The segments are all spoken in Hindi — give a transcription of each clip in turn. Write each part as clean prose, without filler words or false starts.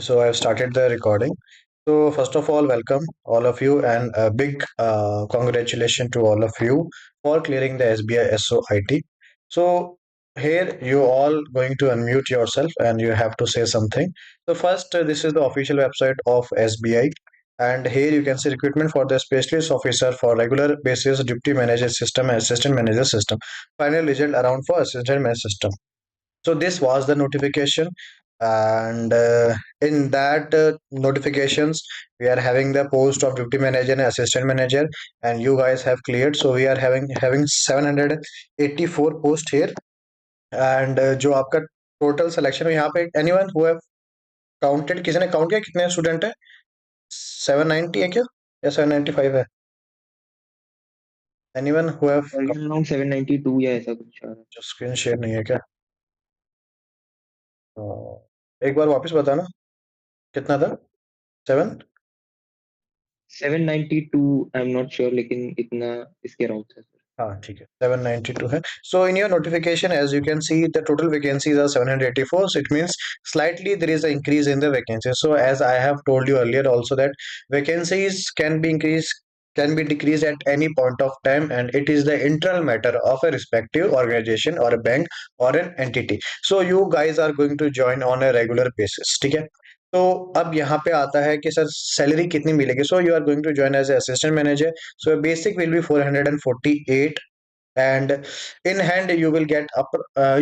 So I've started the recording. So first of all, welcome all of you and a big congratulations to all of you for clearing the SBI SOIT. So here you all going to unmute yourself and you have to say something. So first, this is the official website of SBI, and here you can see recruitment for the specialist officer for regular basis, deputy manager system, and assistant manager system. Final result around for assistant manager system. So this was the notification, and in that notifications, we are having the post of duty manager and assistant manager, and you guys have cleared. So we are having 784 post here, and जो आपका टोटल सिलेक्शन है यहाँ पे एनीवन हु हैव काउंटेड किसी ने काउंट किया कितने स्टूडेंट है 790 है क्या या 795 है एनीवन हु हैव अराउंड 792 या ऐसा कुछ आ रहा है। स्क्रीन शेयर नहीं है क्या एक बार वापस बताना कितना था 792 आई एम नॉट श्योर लेकिन इतना इसके अराउंड था सर। हाँ ठीक है 792 है so in your notification as you can see the total vacancies are 784 so it means slightly there is an increase in the vacancies so as I have told you earlier also that vacancies can be increased can be decreased at any point of time and it is the internal matter of a respective organization or a bank or an entity so you guys are going to join on a regular basis ठीक है तो अब यहाँ पे आता है कि सर सैलरी कितनी मिलेगी so you are going to join as assistant manager so basic will be 448 and in hand you will get up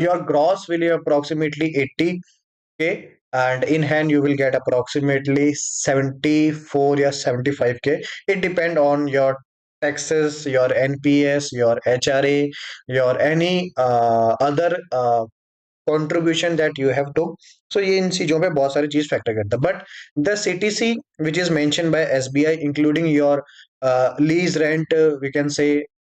your gross will be approximately 80k and in hand you will get approximately 74 or 75k. It depend on your taxes, your NPS, your HRA, your any other contribution that you have to so ये इन चीजों पे बहुत सारी चीज फैक्टर करता है but the CTC which is mentioned by SBI including your lease rent we can say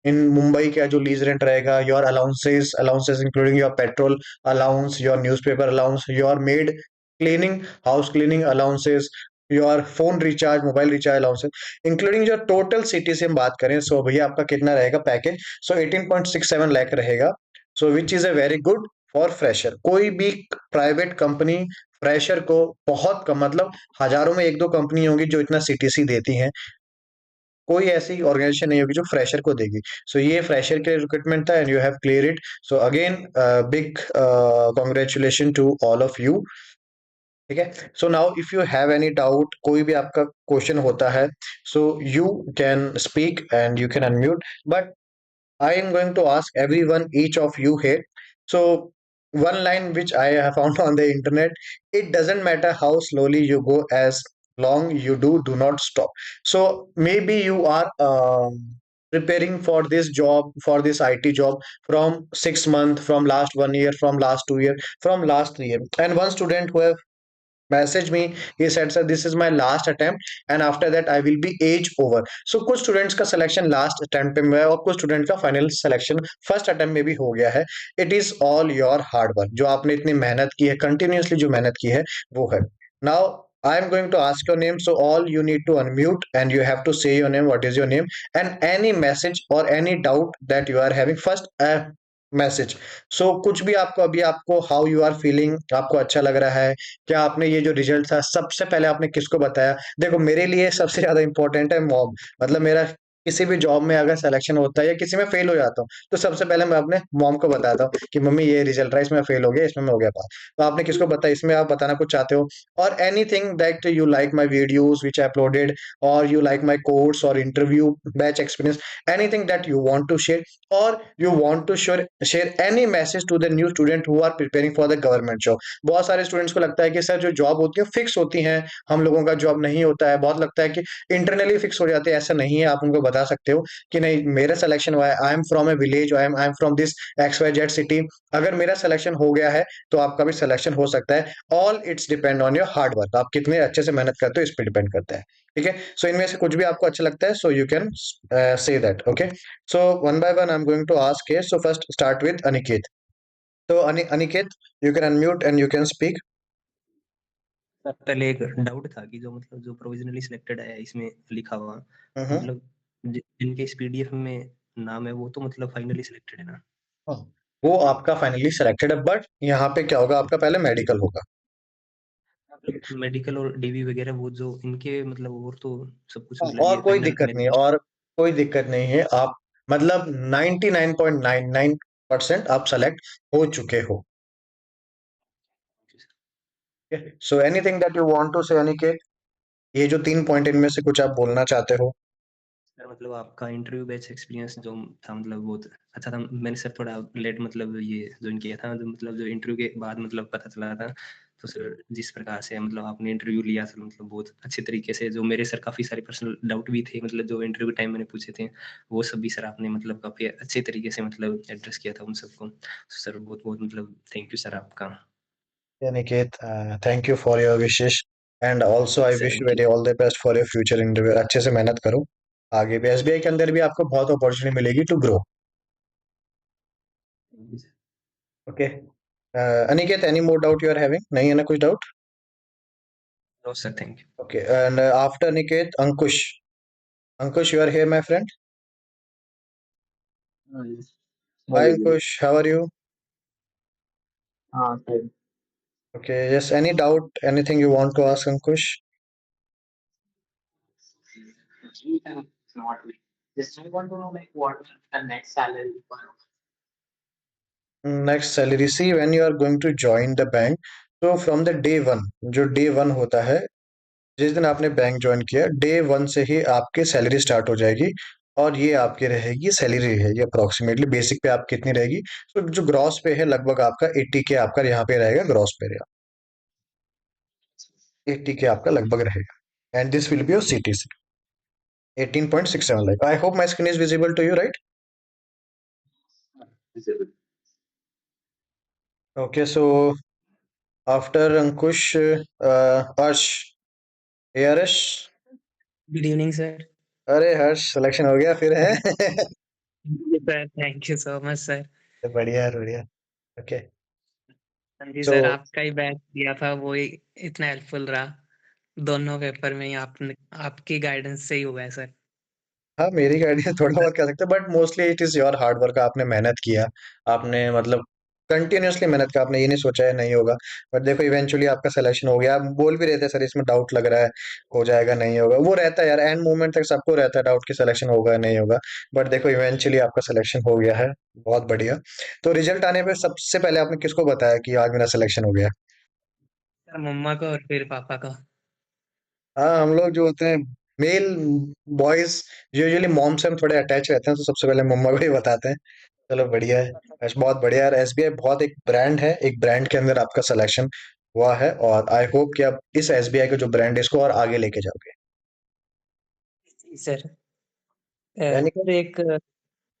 इन मुंबई का जो लीज रेंट रहेगा your allowances including your petrol allowance your newspaper allowance your made cleaning house cleaning allowances your phone recharge mobile recharge allowances including जो टोटल सिटी से हम बात करें सो भैया आपका कितना रहेगा पैकेज सो 18.67 लाख रहेगा so which is a very good for fresher कोई भी प्राइवेट कंपनी फ्रेशर को बहुत कम मतलब हजारों में एक दो कंपनी होंगी जो इतना CTC देती हैं कोई ऐसी ऑर्गेनाइजेशन नहीं होगी जो फ्रेशर को देगी सो ये फ्रेशर के रिक्रूटमेंट था and you have clear it so again big congratulation to all of you ठीक है so now if you have any doubt कोई भी आपका क्वेश्चन होता है so you can speak and you can unmute but I am going to ask everyone, each of you here. So, one line which I have found on the internet, it doesn't matter how slowly you go, as long you do not stop. So, maybe you are preparing for this job, for this IT job from 6 months, from last 1 year, from last 2 year, from last 3 year. And one student who have message me he said sir this is my last attempt and after that I will be age over so कुछ स्टूडेंट्स का सिलेक्शन लास्ट अटेम्प्ट में है और कुछ स्टूडेंट का फाइनल सिलेक्शन फर्स्ट अटेम्प्ट में भी हो गया है it is all your hard work जो आपने इतनी मेहनत की है कंटिन्यूअसली जो मेहनत की है वो है now I am going to ask your name, so all you need to unmute and you have to say your name, what is your name, and any message or any doubt that you are having. First, message so कुछ भी आपको अभी आपको हाउ यू आर फीलिंग आपको अच्छा लग रहा है क्या आपने ये जो रिजल्ट था सबसे पहले आपने किसको बताया देखो मेरे लिए सबसे ज्यादा इंपॉर्टेंट है मॉम मतलब मेरा किसी भी जॉब में अगर सिलेक्शन होता है या किसी में फेल हो जाता हूँ तो सबसे पहले मैं अपने मॉम को बताता हूँ कि मम्मी ये रिजल्ट रहा इसमें फेल हो गया इसमें मैं हो गया पास तो आपने किसको बताया इसमें आप बताना कुछ चाहते हो और anything that you like my videos which I uploaded और यू लाइक माई कोर्स और interview batch experience anything that you want to share or you want to share any message to the new student who are preparing for the government job बहुत सारे स्टूडेंट्स को लगता है कि सर जो जॉब होती है फिक्स होती हैं हम लोगों का जॉब नहीं होता है बहुत लगता है कि इंटरनली फिक्स हो जाते हैं ऐसा नहीं है आप उनको बता सकते हो कि नहीं मेरा सिलेक्शन हुआ है I am from A village I am from this XYZ city अगर मेरा सिलेक्शन हो गया है तो आपका भी सिलेक्शन हो सकता है all it's depend on your hard work आप कितने अच्छे से मेहनत करते हो इस पर डिपेंड करता है ठीक है सो इनमें से कुछ भी आपको अच्छा लगता है so you can say that okay so one by one, I'm going to ask here. So first, start with Aniket. So Aniket, you can unmute and you can speak. Sir पहले एक डाउट था कि जो मतलब जो प्रोविजनली सिलेक्टेड है इसमें लिखा हुआ मतलब जिनके इस PDF में नाम है वो तो मतलब फाइनली सिलेक्टेड है ना हाँ, वो आपका फाइनली सिलेक्टेड है बट यहाँ पे क्या होगा आपका पहले मेडिकल होगा मेडिकल और डीवी वगैरह वो जो इनके मतलब और तो सब कुछ मतलब और ये कोई फाइनल दिक्कत नहीं है, मेरिट और कोई दिक्कत नहीं है। आप मतलब 99.99% आप सेलेक्ट हो चुके हो। So anything that you want to say, Aniket? ये जो 3 पॉइंट, इनमें से कुछ आप बोलना चाहते हो? सर मतलब आपका इंटरव्यू बैच एक्सपीरियंस जो था मतलब बहुत अच्छा था। मैंने सर थोड़ा लेट मतलब ये ज्वाइन किया था, जो मतलब जो इंटरव्यू के बाद मतलब पता चला था। तो सर जिस प्रकार से मतलब आपने इंटरव्यू लिया सर मतलब बहुत अच्छे तरीके से, जो मेरे सर काफ़ी सारे पर्सनल डाउट भी थे मतलब जो इंटरव्यू टाइम मैंने पूछे थे, वो सब भी सर आपने मतलब काफ़ी अच्छे तरीके से मतलब एड्रेस किया था उन सबको। सर बहुत-बहुत मतलब थैंक यू सर आपका। Aniket, thank you for your wishes, and also I sir wish you thank you. Very all the best for your future interview. अच्छे से मेहनत करो, आगे भी एसबीआई के अंदर भी आपको बहुत अपॉर्चुनिटी मिलेगी to grow. Thank you sir. Okay Aniket, any more doubt you are having? नहीं है ना कुछ डाउट? No sir thank you. Okay, and after Aniket, Ankush. Ankush, you are here, my friend. Yes. Hi, Hello. Ankush. How are you? Fine. Okay. Yes. Any doubt? Anything you want to ask, Ankush? Not really. Just I want to know like what is the next salary for Next salary. See, when you are going to join the bank, so from the day one, जो day one होता है, जिस दिन आपने बैंक ज्वाइन किया, डे वन से ही आपकी सैलरी स्टार्ट हो जाएगी। और ये आपकी रहेगी सैलरी रहेगी अप्रोक्सीमेटली बेसिक पे आप कितनी रहेगी? तो जो ग्रॉस पे है लगभग आपका 80 के आपका यहाँ पे रहेगा, ग्रॉस पे रहेगा 80 के आपका लगभग रहेगा। And this will be your CTC 18.67 lakh. I hope my screen is visible to you, right? visible? Okay, so after Ankush, Harsh, hey Harsh, good evening sir. अरे हर्ष, सिलेक्शन हो गया फिर है? Sir thank you so much sir. बढ़िया है, बढ़िया। ओके, हाँ जी तो सर, आपका ही बैच दिया था वो ही इतना हेल्पफुल रहा। दोनों पेपर में ही आपने आपकी गाइडेंस से ही हुआ है सर। हाँ, मेरी गाइडेंस थोड़ा बहुत कह सकते हैं, but mostly it is your hard work. आपने मेहनत किया, आपने मतलब कंटिन्यूअसली मेहनत किया, आपने ये नहीं सोचा है नहीं होगा। बट देखो इवेंचुअली आपका सिलेक्शन हो गया। आप बोल भी रहे थे सर इसमें डाउट लग रहा है, हो जाएगा नहीं होगा, वो रहता है यार, एंड मोमेंट तक सबको रहता है डाउट कि सिलेक्शन होगा नहीं होगा। बट देखो इवेंचुअली आपका सिलेक्शन हो गया है, बहुत बढ़िया। तो रिजल्ट आने पे सबसे पहले आपने किसको बताया कि आज मेरा सिलेक्शन हो गया? सर मम्मा को और फिर पापा को। हाँ, हम लोग जो होते हैं मेल बॉयज, यूजुअली मॉम से हम थोड़े अटैच रहते हैं, तो सबसे पहले मम्मा को ही बताते हैं। चलो बढ़िया है। बहुत बढ़िया यार, एसबीआई बहुत एक ब्रांड है, एक ब्रांड के अंदर आपका सिलेक्शन हुआ है, और आई होप कि आप इस एसबीआई का जो ब्रांड है इसको और आगे लेके जाओगे। जी सर। यानी सर एक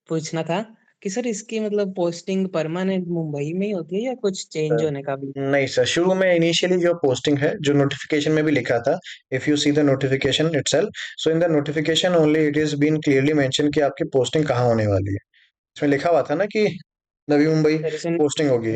पूछना था कि सर इसकी मतलब पोस्टिंग परमानेंट मुंबई में ही होती है या कुछ चेंज होने का भी? नहीं सर, शुरू में इनिशियली जो पोस्टिंग है, जो नोटिफिकेशन में भी लिखा था, if you see the notification itself, so in the notification only it is been clearly mention कि आपकी पोस्टिंग कहाँ होने वाली है। इसमें लिखा हुआ था ना कि नवी मुंबई सर इसमें पोस्टिंग होगी।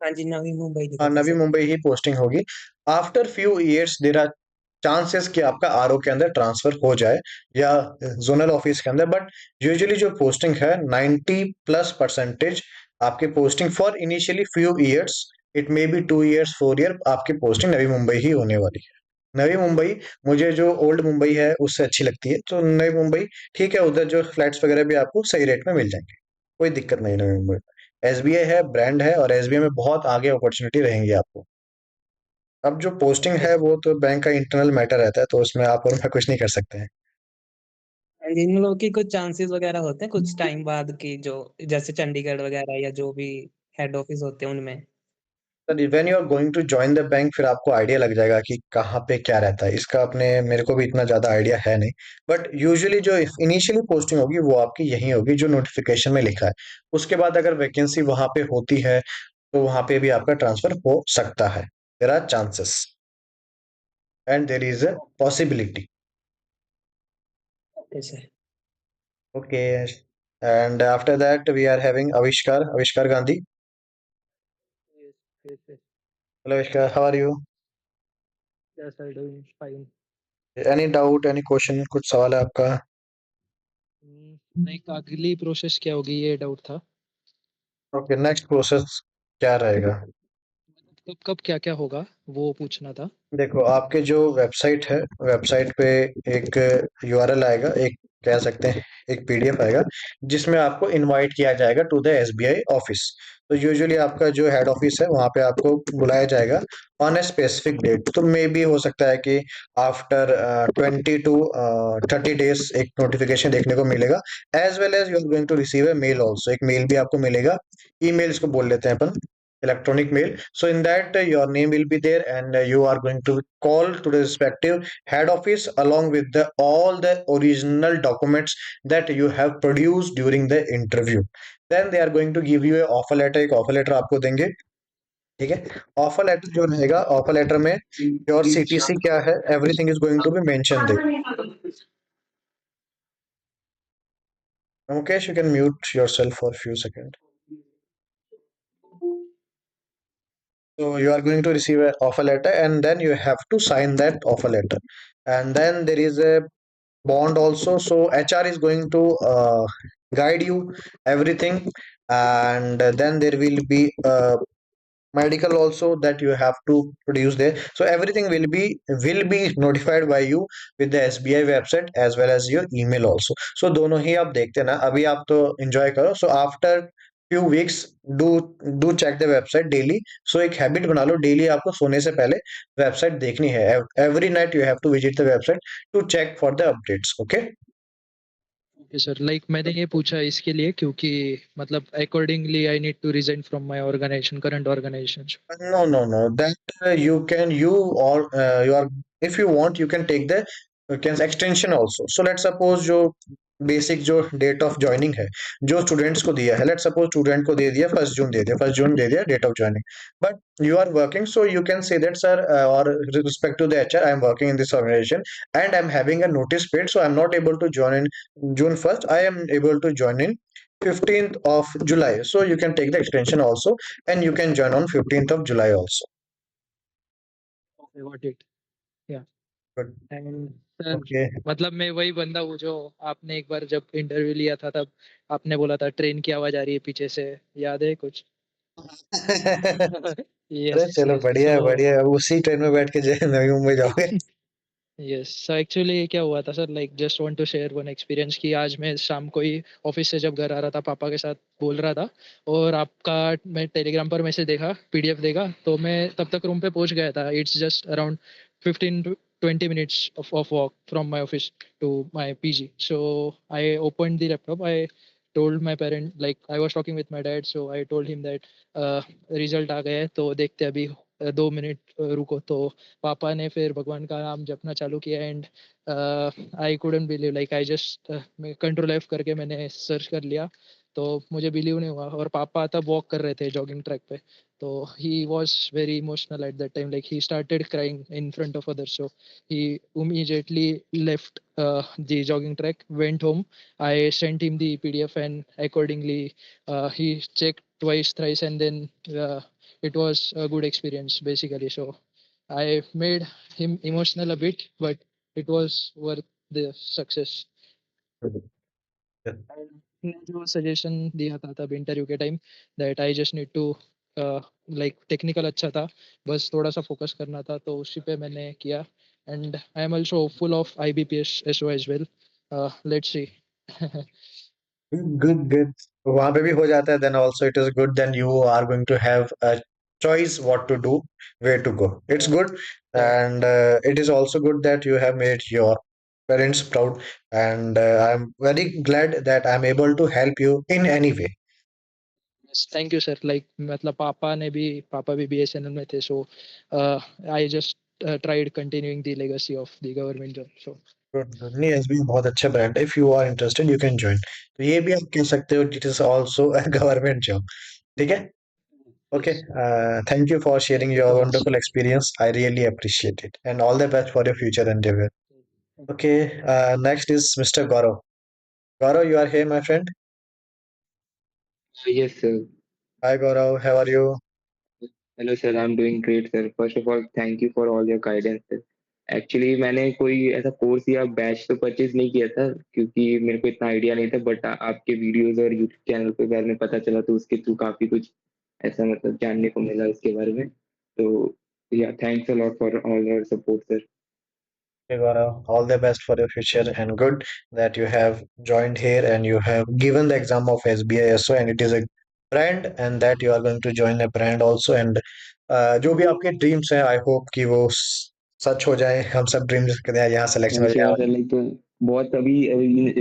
हाँ जी, नवी मुंबई हाँ, लिखा था नवी सर। मुंबई ही पोस्टिंग होगी। After few years there are chances कि आपका आरओ के अंदर ट्रांसफर हो जाए, या जोनल ऑफिस के अंदर। बट यूजुअली जो पोस्टिंग है 90+% आपकी posting for initially few years, it may be 2 years 4 year, आपकी पोस्टिंग नवी मुंबई ही होने वाली है। नवी मुंबई मुझे जो ओल्ड मुंबई है उससे अच्छी लगती है, तो नई मुंबई ठीक है, उधर जो फ्लैट्स वगैरह भी आपको सही रेट में मिल जाएंगे, कोई दिक्कत नहीं नवी मुंबई में। एसबीआई है, ब्रांड है, और एसबीआई में बहुत आगे अपॉर्चुनिटी रहेंगी आपको। अब जो पोस्टिंग है वो तो बैंक का इंटरनल मैटर रहता है, तो उसमें आप और मैं कुछ नहीं कर सकते हैं। हाँ जी, इन लोगों की कुछ चांसेस वगैरह होते हैं कुछ टाइम बाद की, जो जैसे चंडीगढ़ वगैरह या जो भी हेड ऑफिस होते हैं उनमें? Sir when you are going to join the bank, फिर आपको आइडिया लग जाएगा कि कहाँ पे क्या रहता है। इसका अपने मेरे को भी इतना ज्यादा आइडिया है नहीं, बट यूजुअली जो इनिशियली पोस्टिंग होगी वो आपकी यही होगी जो नोटिफिकेशन में लिखा है। उसके बाद अगर वैकेंसी वहां पे होती है, तो वहां पे भी आपका ट्रांसफर हो सकता है। There are chances and there is a possibility. Okay sir. Okay, and after that we are having Avishkar, Avishkar Gandhi. Yes, yes, yes. Hello Avishkar, how are you? Yes, I'm doing fine. Any doubt, any question, कुछ सवाल है आपका? नहीं, अगली प्रोसेस क्या होगी ये डाउट था। ओके, नेक्स्ट प्रोसेस क्या रहेगा? कब क्या-क्या होगा वो पूछना था। देखो आपके जो वेबसाइट है, वेबसाइट पे एक यूआरएल आएगा, एक कह सकते हैं एक पीडीएफ आएगा, जिसमें आपको इनवाइट किया जाएगा टू द एसबीआई ऑफिस। तो यूजुअली आपका जो हेड ऑफिस है वहाँ पे आपको बुलाया जाएगा ऑन ए स्पेसिफिक डेट। तो मे भी हो सकता है कि आफ्टर 20 to 30 days एक नोटिफिकेशन देखने को मिलेगा। As well as you are going to receive a mail also, एक मेल भी आपको मिलेगा। ईमेल इसको बोल लेते हैं अपन, electronic mail. So in that your name will be there, and you are going to call to the respective head office along with the all the original documents that you have produced during the interview. Then they are going to give you a offer letter, एक offer letter आपको देंगे। ठीक है, ऑफर लेटर जो रहेगा, ऑफर लेटर में योर सीटीसी क्या है, everything is going to be mention there. Mukesh, you can mute yourself for few second. So you are going to receive an offer letter, and then you have to sign that offer letter. And then there is a bond also. So HR is going to guide you everything, and then there will be medical also that you have to produce there. So everything will be notified by you with the SBI website as well as your email also. So दोनों ही आप देखते ना, अभी आप तो enjoy करो। So after few weeks do do check the website daily. So एक habit बना लो, daily आपको सोने से पहले website देखनी है। Every night you have to visit the website to check for the updates. Okay? Okay sir, like मैंने ये पूछा इसके लिए क्योंकि मतलब accordingly I need to resign from my organisation, current organisation. No, no, no. That you are, if you want, you can take the can extension also. So let's suppose जो बेसिक जो डेट ऑफ ज्वाइनिंग है, जो स्टूडेंट्स को दिया है, लेट्स सपोज स्टूडेंट को दे दिया 1 जून, दे दिया 1 जून, दे दिया date of joining. But you are working, so you can say that, sir, or respect to the HR, I am working in this organization and I'm having a notice paid, so I'm not able to join in June 1st. I am able to join in 15th of July. So you can take the extension also, and you can join on 15th of July also. Okay, got it. या Good. And sir, Okay. मतलब मैं वही बंदा हूँ जो आपने एक बार जब इंटरव्यू लिया था तब आपने बोला था ट्रेन की आवाज आ रही है पीछे से, याद है कुछ? अरे यस चलो, सर, बढ़िया है, सो बढ़िया है। उसी ट्रेन में बैठ के जो है नवी मुंबई जाओगे। यस, सो एक्चुअली क्या हुआ था sir, like just want to share one experience कि आज मैं शाम को ही ऑफिस से जब घर आ रहा था पापा के साथ बोल रहा था, और आपका मैं टेलीग्राम पर मैसेज देखा, पीडीएफ देखा, तो मैं तब तक रूम पे पहुंच गया था। It's just around 15 to 20 minutes of walk from my office to my PG. So I opened the laptop. I told my parent, like I was talking with my dad, so I told him that result आ गए हैं, तो देखते हैं अभी 2 मिनट रुको। तो पापा ने फिर भगवान का नाम जपना चालू किया, and I couldn't believe, like I just control F करके मैंने सर्च कर लिया, तो मुझे बिलीव नहीं हुआ। और पापा तब वॉक कर रहे थे जॉगिंग ट्रैक पे, तो he was very emotional at that time, like he started crying in front of others. So he immediately left the jogging track, went home. I sent him the PDF, and accordingly he checked twice, thrice, and then it was a good experience basically. So I made him emotional a bit, but it was worth the success. And ने जो सजेशन दिया था तब इंटरव्यू के time, that I just need to like technical अच्छा था, बस थोड़ा सा फोकस करना था, तो उसी पे मैंने किया। And I am also hopeful of IBPS SO as well. Let's see. Good, good. वहां पे भी हो जाता है, then also it is good, then you are going to have a choice what to do, where to go. It's good, and it is also good that you have made your parents proud, and I'm very glad that I'm able to help you in any way. Thank you sir. Like मतलब पापा भी BSNL में थे, so I just tried continuing the legacy of the government job. So Good, good. नहीं, एसबी बहुत अच्छा ब्रांड है। If you are interested you can join. तो ये भी आप कह सकते हो it is also a government job. ठीक है। Okay, thank you for sharing your wonderful experience. I really appreciate it, and all the best for your future endeavor. Okay, next is Mr. Gaurav. Gaurav, you are here, my friend. Yes, sir. Hi, Gaurav. How are you? Hello, sir. I'm doing great, sir. First of all, thank you for all your guidance, sir. Actually मैंने कोई ऐसा कोर्स या बैच तो परचेज नहीं किया था, क्योंकि मेरे को इतना आइडिया नहीं था, बट आपके वीडियोस और यूट्यूब चैनल के बारे में पता चला, तो उसके थ्रू काफी कुछ ऐसा मतलब जानने को मिला इसके बारे में। So yeah, thanks a lot for all your support, sir. Okay, Gaurav, all the best for your future and good that you have joined here and you have given the exam of SBI SO and it is a brand and that you are going to join a brand also and जो भी आपके ड्रीम्स हैं आई होप कि वो सच हो जाए हम सब ड्रीम्स करते हैं यहाँ सिलेक्शन हो श्योर जाए सर, लाइक बहुत अभी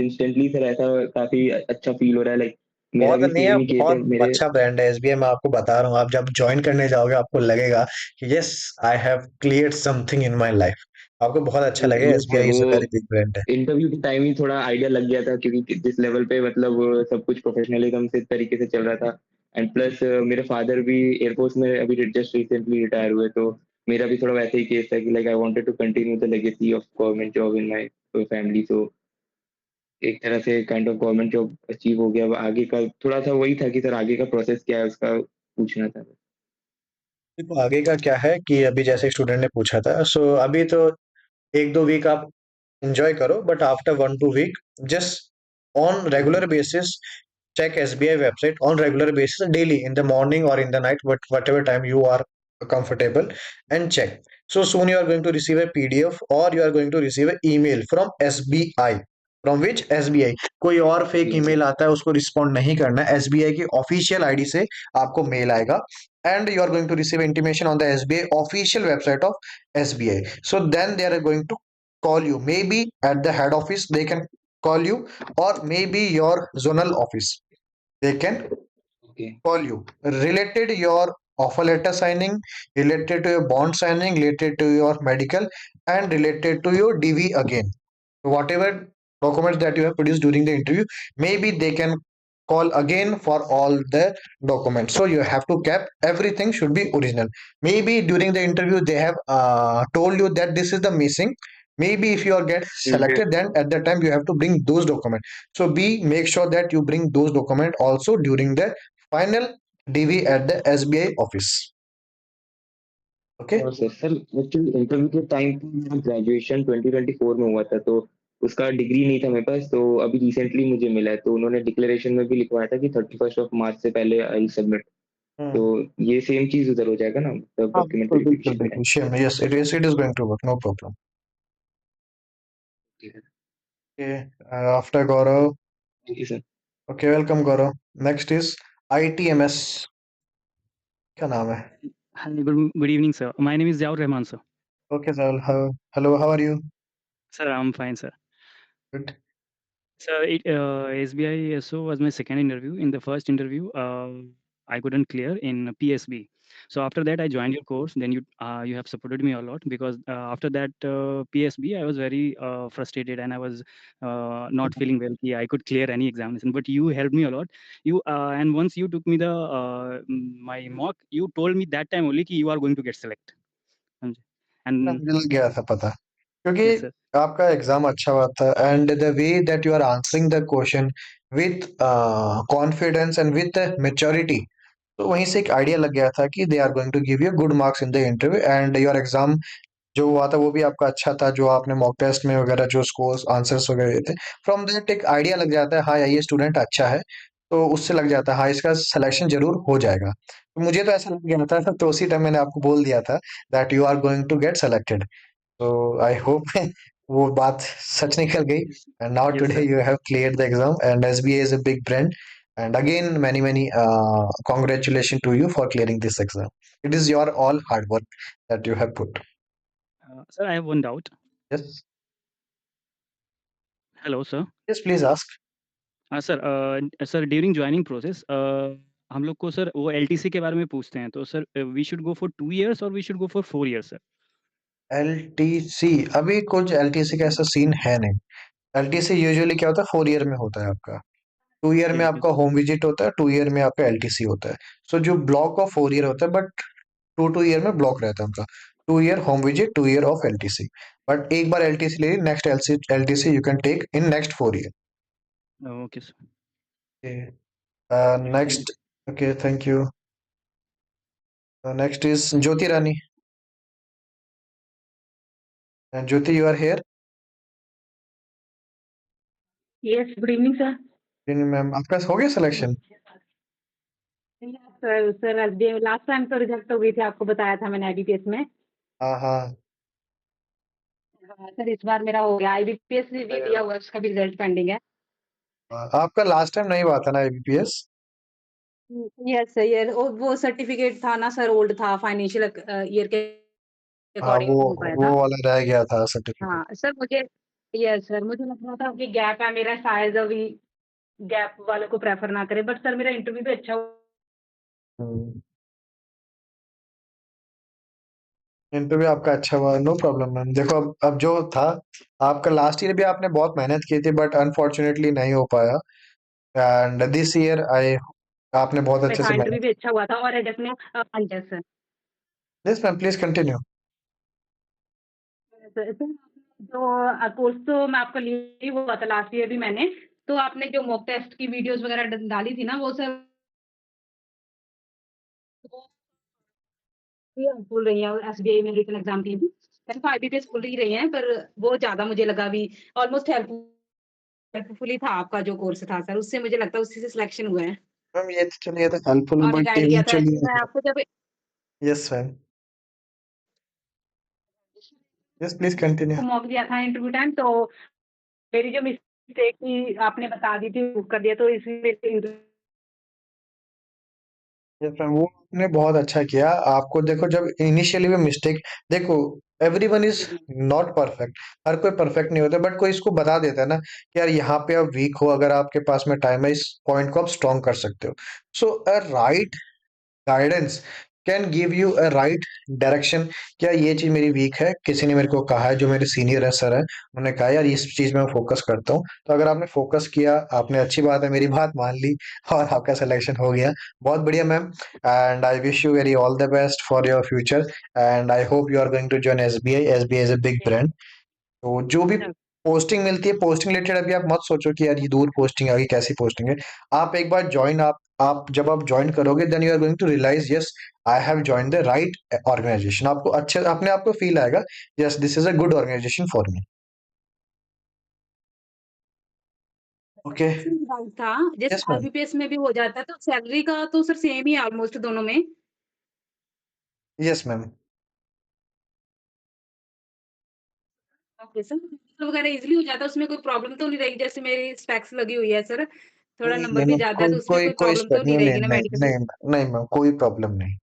इंस्टेंटली सर ऐसा काफी अच्छा फील हो रहा है, लाइक मेरा बहुत भी नहीं है सेम ही केस है बहुत मेरे। अच्छा ब्रांड है एसबीआई मैं आपको बता रहा हूँ आप जब ज्वाइन करने जाओगे आपको लगेगा कि yes I have cleared something in my life आपको बहुत अच्छा लगेगा यस सर, एसबीआई वो is a very big brand है इंटरव्यू के टाइम ही थोड़ा आइडिया लग गया था, क्योंकि जिस लेवल पे मतलब सब कुछ प्रोफेशनलिज्म से तरीके से चल रहा था। एंड प्लस मेरे फादर भी एयरफोर्स में अभी जस्ट रिसेंटली रिटायर हुए, तो मेरा भी थोड़ा वैसे ही केस था कि like I wanted to continue the legacy of government job in my family. So एक तरह से kind of government job achieve हो गया। अब आगे का थोड़ा सा वही था कि सर आगे का प्रोसेस क्या है उसका पूछना था। देखो आगे का क्या है कि अभी जैसे स्टूडेंट ने पूछा था सो अभी तो एक दो वीक आप enjoy करो but after 1 2 week just on regular basis check SBI website on regular basis daily in the morning or in the night whatever time you are comfortable and check so soon you are going to receive a PDF or you are going to receive an email from SBI from which SBI कोई और फेक यस सर। ईमेल आता है उसको रिस्पॉन्ड नहीं करना SBI की ऑफिशियल आईडी से आपको मेल आएगा and you are going to receive intimation on the SBI official website of SBI so then they are going to call you maybe at the head office they can call you or maybe your zonal office they can okay. call you related your offer letter signing related to your bond signing related to your medical and related to your DV again whatever documents that you have produced during the interview maybe they can call again for all the documents so you have to keep everything should be original maybe during the interview they have told you that this is the missing maybe if you are get selected then at that time you have to bring those documents so be make sure that you bring those documents also during the final DV at the SBI office okay और सर एक्चुअली इंटरव्यू के टाइम पे मेरा ग्रेजुएशन 2024 में हुआ था, तो उसका डिग्री नहीं था मेरे पास, तो अभी रिसेंटली मुझे मिला है। तो उन्होंने डिक्लेरेशन में भी लिखवाया था कि 31 मार्च से पहले आई सबमिट। तो हम्म ये सेम चीज उधर हो जाएगा ना, मतलब हाँ डॉक्यूमेंट बिल्कुल बिल्कुल वेरिफिकेशन में? बिल्कुल sure yes it is going to work no problem okay after Gaurav thank you sir. okay welcome Gaurav next is ITMS क्या नाम है Hi, good evening, sir. My name is Zaur Rahman, sir. okay sir hello how are you Sir, I'm fine, sir. good Sir, SBI SO was my second interview. In the first interview, I couldn't clear in PSB. So after that, I joined your course. Then you have supported me a lot because after that PSB, I was very frustrated and I was not feeling well. I could clear any examination, but you helped me a lot. You and once you took me the my mock, you told me that time only कि you are going to get select. And मिल गया था पता क्योंकि yes, sir. आपका एग्जाम अच्छा हुआ था and the way that you are answering the question with confidence and with maturity तो वहीं से एक आइडिया लग गया था कि they are going to give you good marks in the interview and your exam जो हुआ था वो भी आपका अच्छा था जो आपने मॉक टेस्ट में वगैरह जो स्कोर्स आंसर्स वगैरह दिए थे फ्रॉम दैट एक आइडिया लग जाता है हाँ यार ये स्टूडेंट अच्छा है तो उससे लग जाता है हाँ इसका सिलेक्शन जरूर हो जाएगा तो मुझे तो ऐसा लग गया था तो उसी टाइम मैंने आपको बोल दिया था that you are going to get selected तो आई होप वो बात सच निकल गई and now Yes, today sir. You have cleared the exam and SBI is a big brand and again many congratulations to you for clearing this exam it is your all hard work that you have put Sir, I have one doubt. yes Hello, sir. yes please ask sir during joining process हम लोग को सर वो एलटीसी के बारे में पूछते हैं तो sir we should go for 2 years और we should go for 4 years sir? LTC अभी कुछ LTC का ऐसा सीन है नहीं LTC यूजुअली क्या होता है 4 ईयर में होता है आपका 2 ईयर ओके, में ओके, आपका होम विजिट होता है 2 ईयर में आपका LTC होता है सो जो ब्लॉक ऑफ 4 ईयर होता है बट 2 2 ईयर में ब्लॉक रहता है उनका 2 year home visit 2 year of LTC but एक बार LTC ले next LTC you can take in next 4 year okay sir. Next okay thank you next is Jyoti Rani Jyoti you are here Yes, good evening, sir. Ma'am आपका हो गया selection sir sir SBI last time तो रिजेक्ट हो गई थी, आपको बताया था मैंने आईबीपीएस में। हाँ हाँ हाँ सर, इस बार मेरा हो गया, आईबीपीएस भी दिया हुआ है, उसका भी रिजल्ट पेंडिंग है। हाँ। आपका लास्ट टाइम नहीं हुआ था ना आईबीपीएस? यस सर, ये वो सर्टिफिकेट था ना सर, ओल्ड था, फाइनेंशियल ईयर के हाँ, अकॉर्डिंग हो पाया वो था। वाला रह गया था सर्टिफिकेट। हाँ सर, मुझे यस सर, मुझे लग रहा था कि गैप है मेरा, शायद अभी गैप वालों को प्रेफर ना करे, बट सर मेरा इंटरव्यू भी अच्छा हुआ। इंटरव्यू आपका अच्छा हुआ, नो प्रॉब्लम मैम। देखो अब जो था, आपका लास्ट ईयर भी आपने बहुत मेहनत की थी बट अनफॉर्चुनेटली नहीं हो पाया। एंड दिस ईयर आई आपने बहुत में अच्छे था, से इंटरव्यू मेहनत। भी अच्छा हुआ था, और एडक में yes sir. Yes ma'am, please continue. Sir जो कोर्स तो मैं आपका लिए हुआ था लास्ट ईयर भी मैंने, तो आपने जो मॉक टेस्ट की वीडियोस वगैरह डाली थी ना, वो सर बोल रही है एसबीआई में रिटन एग्जाम की भी, वैसे तो आईबीपीएस बोल ही रही हैं, पर वो ज्यादा मुझे लगा अभी ऑलमोस्ट हेल्पफुल था आपका जो कोर्स था सर, उससे मुझे लगता है उसी से सिलेक्शन हुआ है। मैम ये तो चलिए, तो हेल्पफुल और बट गाइड किया था इवेंचुअली। मैं आपको जब। Yes ma'am, yes please continue. Mock दिया था इंटरव्यू टाइम, तो मेरी जो मिस्टेक थी आपने बता दी थी, कर दिया, तो इसलिए यस मैम, वो आपने बहुत अच्छा किया। आपको देखो, जब इनिशियली में मिस्टेक, देखो एवरीवन इज नॉट परफेक्ट। हर कोई परफेक्ट नहीं होता, बट कोई इसको बता देता है ना कि यार यहाँ पे आप वीक हो, अगर आपके पास में टाइम है, इस पॉइंट को आप स्ट्रॉन्ग कर सकते हो। So a right guidance can give you a right direction. क्या ये चीज मेरी वीक है, किसी ने मेरे को कहा है, जो मेरे सीनियर है, सर है, उन्होंने कहा यार इस चीज में मैं फोकस करता हूँ। तो अगर आपने फोकस किया, आपने अच्छी बात है, मेरी बात मान ली और आपका सिलेक्शन हो गया। बहुत बढ़िया ma'am. And I wish you very all the best for your future. And I hope you are going to join SBI. SBI is a big brand. तो जो भी पोस्टिंग मिलती है, पोस्टिंग रिलेटेड अभी आप मत सोचो कि यार ये दूर पोस्टिंग आ गई, कैसी पोस्टिंग है। आप एक बार ज्वाइन, आप जब आप ज्वाइन करोगे, then you are going to realise yes, I have join the right organisation. आपको अच्छे अपने आप को फील आएगा, yes this is a good organisation for me. Okay. Doubt था, जैसे यस मैम। आईबीपीएस में भी हो जाता है, तो सैलरी का तो सर सेम ही है ऑलमोस्ट दोनों में। Yes ma'am. ओके सर, वगैरह इजीली हो जाता है, उसमें कोई प्रॉब्लम तो नहीं रहेगी? जैसे मेरी स्पेक्स लगी हुई है सर, थोड़ा नहीं नंबर भी मैम, ज्यादा है, कोई तो उसमें कोई कोई कोई प्रॉब्लम तो नहीं नहीं नहीं रहेगी ना नहीं मेडिकल? नहीं नहीं मैम, कोई प्रॉब्लम नहीं।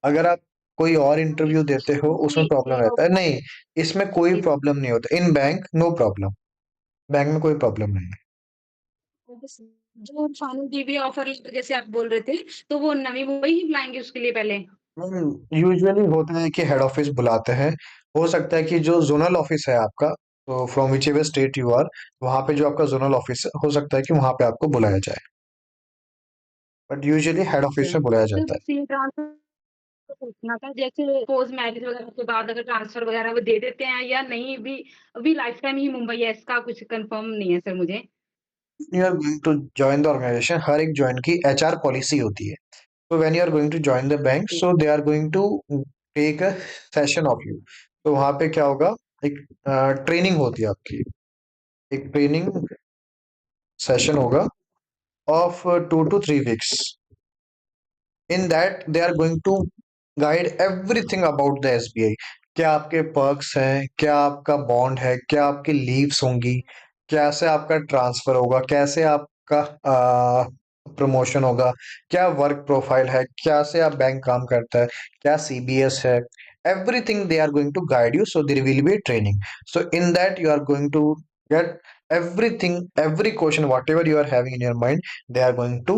अगर आप कोई और इंटरव्यू देते हो, उसमें प्रॉब्लम रहता है, नहीं इसमें कोई प्रॉब्लम नहीं होता। इन बैंक नो प्रॉब्लम, बैंक में कोई प्रॉब्लम नहीं है। जो फाइनल डीबी ऑफर लेटर जैसे आप बोल रहे थे, तो वो नवी मुंबई ही बुलाएंगे उसके लिए पहले? यूजुअली होता है कि हेड ऑफिस बुलाते हैं। हो सकता है कि जो जोनल ऑफिस है आपका, तो from whichever state you are, वहां पे जो आपका जोनल ऑफिस है, हो सकता है कि वहां पे आपको बुलाया जाए, बट यूजुअली हेड ऑफिस में बुलाया सर जाता है। बस ये ट्रांसफर पूछना था, जैसे सपोज मैरिज वगैरह के बाद अगर ट्रांसफर वगैरह वो दे देते हैं या नहीं, भी अभी लाइफ टाइम ही मुंबई है, इसका कुछ कंफर्म नहीं है सर मुझे। You are going to join the organisation, हर एक ज्वाइन की एचआर पॉलिसी होती है। तो when you are going to join the bank, so they are going to take a session of you. तो वहां पे क्या होगा, एक ट्रेनिंग होती है आपकी, एक ट्रेनिंग सेशन होगा of 2 to 3 weeks। In that they are going to guide everything about the SBI. क्या आपके पर्क्स हैं, क्या आपका बॉन्ड है, क्या आपकी लीव्स होंगी, कैसे आपका ट्रांसफर होगा, कैसे आपका प्रमोशन होगा, क्या वर्क प्रोफाइल है, कैसे आप बैंक काम करता है, क्या सीबीएस है। Everything they are going to guide you, so there will be training. So in that you are going to get everything, every question whatever you are having in your mind, they are going to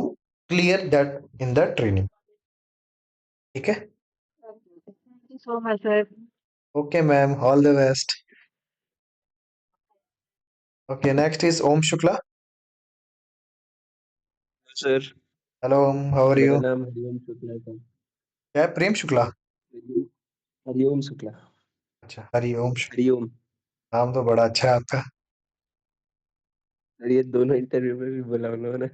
clear that in the training। ठीक है। Thank you so much sir. Okay ma'am, all the best. Okay, next is Om Shukla. Sir hello Om, how are मेरा यू? नाम हरिओम शुक्ला था। क्या है, प्रेम शुक्ला? हरिओम शुक्ला। अच्छा, हरि ओम शुक्ला। हरिओम। नाम तो बड़ा अच्छा है आपका। सर ये दोनों इंटरव्यू में भी बोला उन्होंने।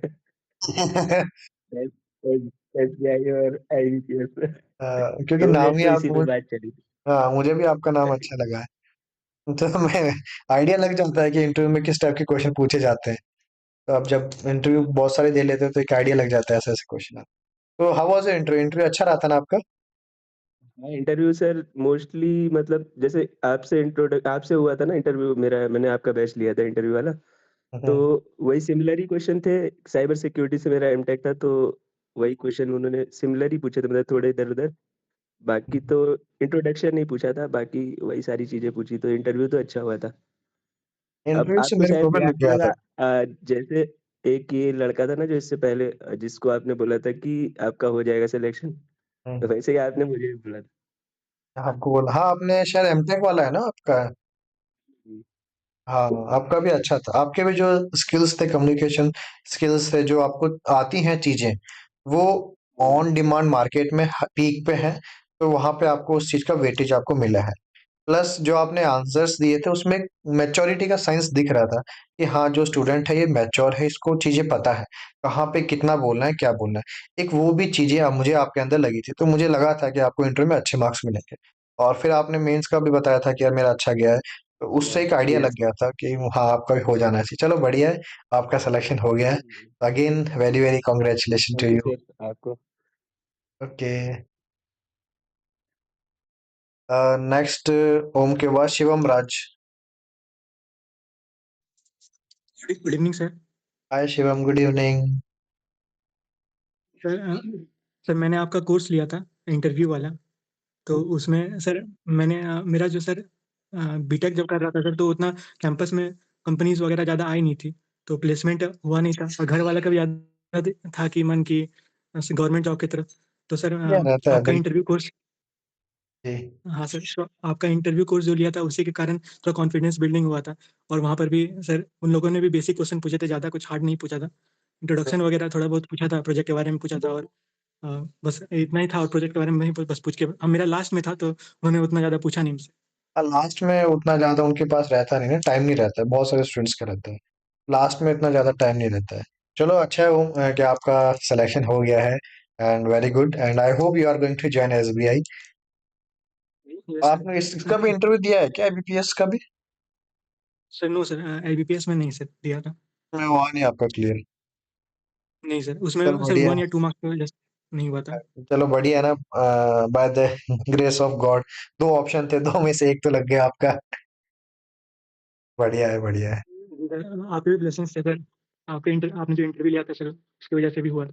एसबीआई और आईबीपीएस में क्योंकि तो नाम ही तो आप इसी पे बात चली थी। हाँ, मुझे भी आपका नाम अच्छा लगा है। तो मैं आइडिया लग जाता है कि इंटरव्यू में किस टाइप के क्वेश्चन पूछे जाते हैं। तो आप जब इंटरव्यू बहुत सारे दे लेते हो, तो एक आइडिया लग जाता है ऐसे ऐसे क्वेश्चन। तो हाउ वाज इंटरव्यू? इंटरव्यू अच्छा रहा था ना आपका? हाँ, इंटरव्यू सर मोस्टली मतलब जैसे आपसे हुआ था ना इंटरव्यू मेरा, मैंने आपका बैच लिया था इंटरव्यू वाला, तो हम्म, वही सिमिलर ही क्वेश्चन थे। साइबर सिक्योरिटी से मेरा एमटेक था, तो वही क्वेश्चन उन्होंने सिमिलर ही पूछे थे, मतलब थोड़े इधर-उधर। बाकी तो इंट्रोडक्शन नहीं पूछा था, बाकी वही सारी चीज़ें पूछी, तो इंटरव्यू तो अच्छा हुआ था। अब इंटरव्यू से आपको मेरे शायद प्रोफाइल ध्यान लग नहीं गया होगा था। जैसे एक ये लड़का था ना जो इससे पहले जिसको आपने बोला था कि आपका हो जाएगा सिलेक्शन, तो हम्म, वैसे ही आपने मुझे भी बोला था। आपको बोला, हाँ आपने शायद एमटेक वाला है ना आपका? हुँ, हाँ, आपका भी अच्छा था। आपके भी जो स्किल्स थे, कम्युनिकेशन स्किल्स थे, जो आपको आती हैं चीजें, वो हुँ, ऑन डिमांड मार्केट में पीक पे है। तो वहां पे आपको उस चीज का वेटेज आपको मिला है। प्लस जो आपने आंसर्स दिए थे उसमें मैच्योरिटी का साइंस दिख रहा था कि हाँ जो स्टूडेंट है ये मैच्योर है, इसको चीजें पता है, कहाँ पे कितना बोलना है, क्या बोलना है। एक वो भी चीजें मुझे आपके अंदर लगी थी, तो मुझे लगा था कि आपको इंटरव्यू में अच्छे मार्क्स मिलेंगे। और फिर आपने मेंस का भी बताया था कि यार मेरा अच्छा गया है, तो उससे एक आइडिया लग यस। गया था कि हाँ आपका भी हो जाना चाहिए। चलो बढ़िया है, आपका सिलेक्शन हो गया है। Again very very congratulation to thank you you. Sir आपको। ओके, नेक्स्ट ओम के बाद Shivam Raj. Good evening sir. Hi Shivam, good evening. Sir sir मैंने आपका कोर्स लिया था इंटरव्यू वाला। तो उसमें सर मैंने मेरा जो सर बीटेक जब कर रहा था सर, तो उतना कैंपस में कंपनीज वगैरह ज़्यादा आई नहीं थी, तो प्लेसमेंट हुआ नहीं था। और घर वाला का भी याद था कि मन की गवर्नमेंट जॉब की तरफ। तो सर ये रहता है आपका बिल्कुल इंटरव्यू कोर्स, जी। हाँ सर, तो आपका इंटरव्यू कोर्स जो लिया था उसी के कारण थोड़ा कॉन्फिडेंस बिल्डिंग हुआ था। और वहाँ पर भी सर उन लोगों ने भी बेसिक क्वेश्चन पूछे थे, ज़्यादा कुछ हार्ड नहीं पूछा था। इंट्रोडक्शन वगैरह थोड़ा बहुत पूछा था, प्रोजेक्ट के बारे में पूछा था, और बस इतना ही था। और प्रोजेक्ट के बारे में नहीं, बस पूछ के, अब मेरा लास्ट में था तो उन्होंने उतना ज़्यादा पूछा नहीं मुझसे। लास्ट में उतना ज्यादा उनके पास रहता नहीं ना, टाइम नहीं रहता है, बहुत सारे स्टूडेंट्स का रहता है। लास्ट में इतना ज्यादा टाइम नहीं रहता है। चलो अच्छा है कि आपका सिलेक्शन हो गया है, and very good, and I hope you are going to join SBI. Yes आपने इसका भी इंटरव्यू दिया है क्या, एबीपीएस का भी? सर। नो सर, आईबीपीएस में नहीं सर दिया था। मैं वहाँ नहीं आपका क्लियर। नहीं सर, चलो उसमें सर बढ़िया 1 या 2 मार्क्स जस्ट नहीं हुआ था। है, चलो बढ़िया है ना। By the grace of God, दो ऑप्शन थे, दो में से एक तो लग गया आपका। बढ़िया है, बढ़िया है। आपके भी ब्लेसिंग्स थे सर। आपने जो इंटरव्यू लिया था सर, उसकी वजह से भी हुआ था।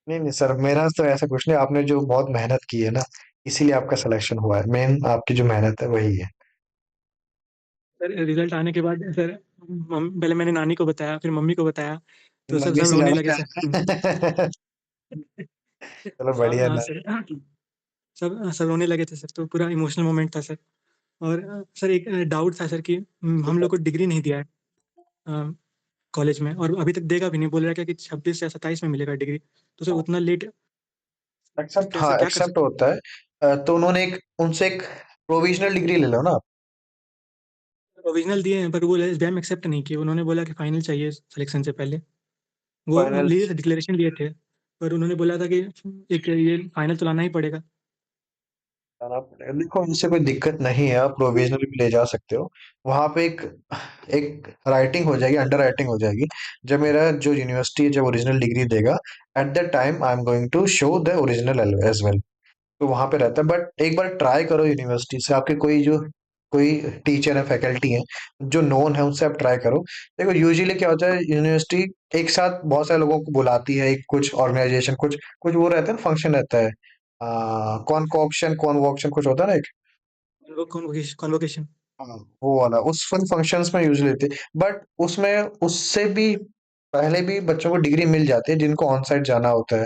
नहीं नहीं सर, मेरा तो ऐसा कुछ नहीं, आपने जो बहुत मेहनत की है ना, इसीलिए आपका सिलेक्शन हुआ है। मेन आपकी जो मेहनत है वही है। सर रिजल्ट आने के बाद सर, पहले मैंने नानी को बताया, फिर मम्मी को बताया, तो सब मम्मी सब से रोने ज्यादा लगे सर। प्यार चलो बढ़िया हाँ ना। सर, सब सब रोने लगे थे सर, तो पूरा इमोशनल मोमेंट था सर। और सर एक डाउट था सर कि हम लोग को डिग्री नहीं दिया है कॉलेज में, और अभी तक देगा भी नहीं। बोल रहा है कि 26 या 27 में मिलेगा डिग्री। तो सर उतना लेट एक्सेप्ट, हाँ कैसे, क्या कर एक्सेप्ट सकते हैं? होता है। तो उन्होंने एक उनसे एक प्रोविजनल डिग्री ले लो ना आप। प्रोविजनल दिए हैं, पर वो एसबीआई में एक्सेप्ट नहीं किए। उन्होंने बोला कि फाइनल चाहिए सिलेक्शन से पहले। वो फाइनल। लिए थे, डिक्लेरेशन लिए थे, पर उन्होंने बोला था कि एक ये फाइनल तो लाना ही पड़ेगा। देखो इनसे कोई दिक्कत नहीं है, आप प्रोविजनल भी ले जा सकते हो। वहां पे एक एक राइटिंग हो जाएगी, अंडर राइटिंग हो जाएगी। जब मेरा जो यूनिवर्सिटी जब ओरिजिनल डिग्री देगा, at the time I am going to show the original as well. तो वहां पे रहता है, बट एक बार ट्राई करो यूनिवर्सिटी से, आपके कोई टीचर है, फैकल्टी है जो नोन है, उनसे आप ट्राई करो। देखो यूजुअली क्या होता है, यूनिवर्सिटी एक साथ बहुत सारे लोगों को बुलाती है, एक कुछ ऑर्गेनाइजेशन, कुछ कुछ वो रहता है ना, फंक्शन रहता है, कॉन्वोकेशन कॉन्वोकेशन कुछ होता है ना एक। कॉन्वोकेशन। हाँ, वो वाला उस फन फंक्शंस में यूजुअली थे। बट उसमें उससे भी पहले भी बच्चों को डिग्री मिल जाती है, जिनको ऑन साइट जाना होता है,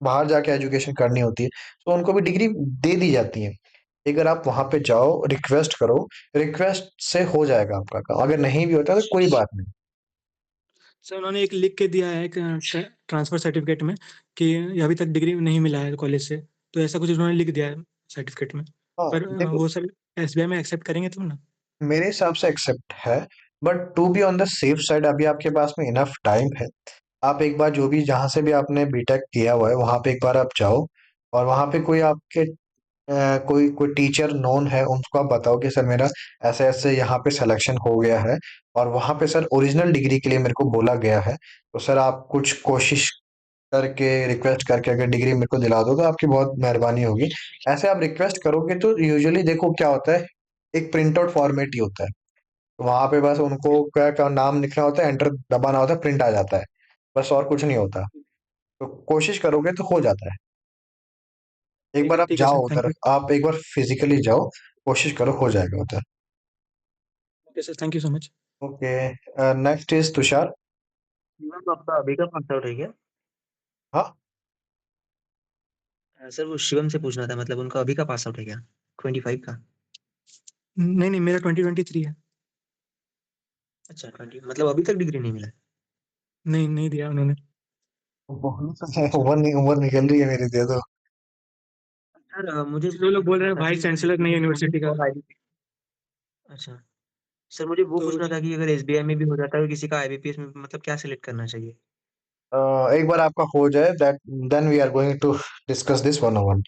बाहर जाके एजुकेशन करनी होती है, तो उनको भी डिग्री दे दी जाती है। अगर आप वहां पे जाओ, रिक्वेस्ट करो, रिक्वेस्ट से हो जाएगा आपका काम। अगर नहीं भी होता तो कोई बात नहीं। सर उन्होंने एक लिख के दिया है एक ट्रांसफर सर्टिफिकेट में कि अभी तक डिग्री नहीं मिला है कॉलेज से। तो ऐसा कुछ उन्होंने लिख दिया है सर्टिफिकेट में। हाँ पर देखो, वो सर एसबीआई में एक्सेप्ट करेंगे तब ना? मेरे हिसाब से एक्सेप्ट है, but to be on the safe side अभी आपके पास में इनफ टाइम है। आप एक बार जो भी जहां से भी आपने बीटेक किया हुआ है वहां पे एक बार आप जाओ, और वहां पे कोई आपके कोई कोई टीचर नोन है, उनको आप बताओ कि सर मेरा ऐसे ऐसे यहाँ पे सिलेक्शन हो गया है, और वहां पे सर ओरिजिनल डिग्री के लिए मेरे को बोला गया है, तो सर आप कुछ कोशिश करके रिक्वेस्ट करके अगर डिग्री मेरे को दिला दो तो आपकी बहुत मेहरबानी होगी। ऐसे आप रिक्वेस्ट करोगे तो यूजुअली देखो क्या होता है, एक प्रिंट आउट फॉर्मेट ही होता है, वहां पे बस उनको क्या क्या नाम लिखना होता है, एंटर दबाना होता है, प्रिंट आ जाता है, बस और कुछ नहीं होता। तो कोशिश करोगे तो हो जाता है। एक बार आप ठीक है सर, जाओ थैंक उधर, यू। आप एक बार फिजिकली जाओ, कोशिश करो, हो जाएगा उधर। Okay sir, thank you so much. Okay, next is Tushar. Ma'am आपका अभी का पास आउट है क्या? हाँ, सर वो शिवम से पूछना था, मतलब उनका अभी का पास आउट है क्या 25 का? नहीं नहीं, मेरा 2023 है। अच्छा 20, मतलब अभी तक डिग्री नहीं मिला है? नहीं नहीं दिया उन्होंने। उम्र निकल रही है मेरी, दे दो। सर मुझे जो लोग बोल रहे हैं वाइस चांसलर नहीं यूनिवर्सिटी का, अच्छा सर मुझे वो तो पूछना था कि अगर एसबीआई में भी हो जाता है किसी का आईबीपीएस में, मतलब क्या सिलेक्ट करना चाहिए? एक बार आपका हो जाए, that then we are going to discuss this one on one.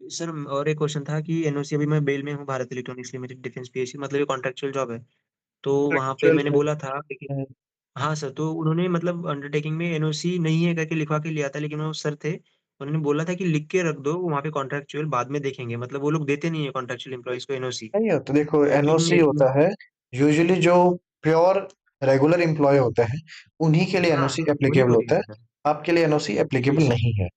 Sir और एक क्वेश्चन था कि एनओसी अभी मैं बेल में हूँ Bharat electronics limited defence PSC, मतलब ये कॉन्ट्रेक्चुअल जॉब है, तो वहाँ पे मैंने बोला था लेकिन हाँ सर, तो उन्होंने मतलब अंडरटेकिंग में एनओसी नहीं है करके लिखवा के लिया था, लेकिन वो सर थे, उन्होंने बोला था कि लिख के रख दो वहाँ पे कॉन्ट्रेक्चुअल बाद में देखेंगे, मतलब वो लोग देते नहीं है कॉन्ट्रेक्चुअल एम्प्लॉइज को एनओसी। नहीं होता, देखो लेकिन एनओसी होता है यूजुअली जो प्योर रेगुलर एम्प्लॉय होते हैं, उन्हीं के लिए हाँ एनओसी हाँ, उन्हीं एप्लीकेबल को होता दिया है। था। आपके लिए एनओसी जी एप्लीकेबल सर। नहीं है।